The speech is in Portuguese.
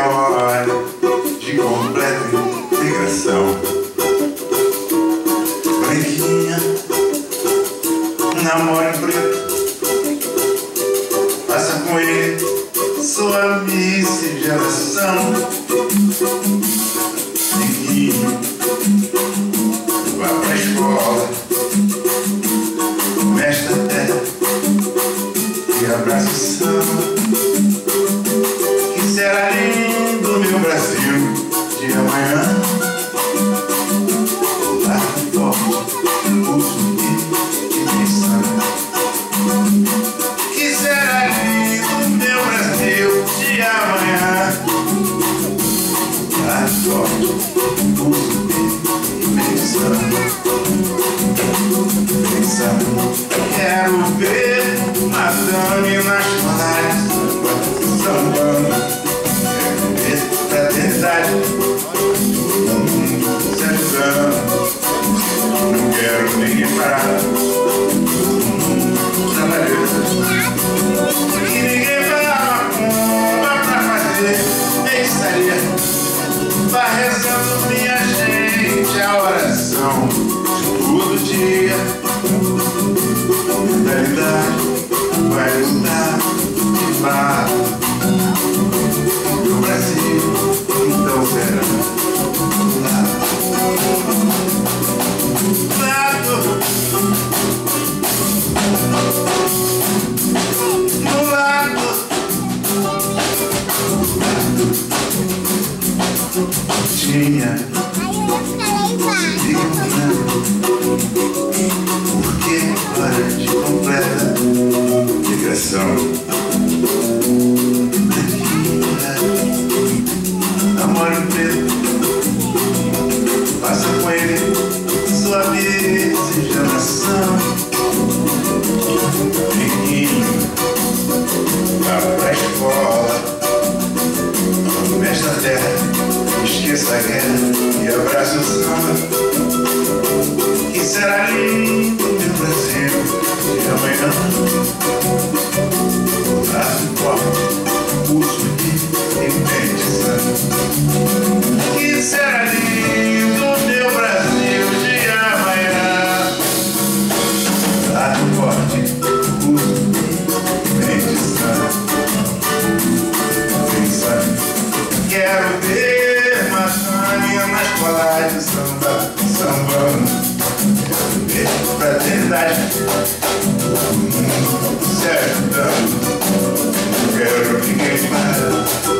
a hora de completa integração. Branquinha, namoro em preto, passa com ele sua miscigenação. Branquinho, vá pra escola, mestra terra e abraça o samba. Que será lindo meu Brasil de amanhã. Lá forte, o subir e pensando. Que será lindo meu Brasil de amanhã. Lá forte, o subir e pensando. Quero ver madame nas praias sambando. Quero ver fraternidade, todo mundo se ajudando. Não quero ninguém parado, todo mundo trabalhando. E ninguém vai dar uma pomba pra fazer feitiçaria. Vá rezando, minha gente, a oração de todo dia. A realidade vai mudar de fato. No Brasil, então será no lado. Tinha porque hora de completa integração. Namoro em preto, passa com ele sua miscigenação. Riquinho, vá pra escola, mestra terra, esqueça a guerra e abraça o samba. Que será lindo meu Brasil de amanhã. Lá forte, o subir e pensando. Que será lindo meu Brasil de amanhã. Lá forte, o subir e pensando. Quero ver maçanha nas escolas de samba, sambando. Quero ver fraternidade, todo mundo se ajudando. Não quero ninguém mais.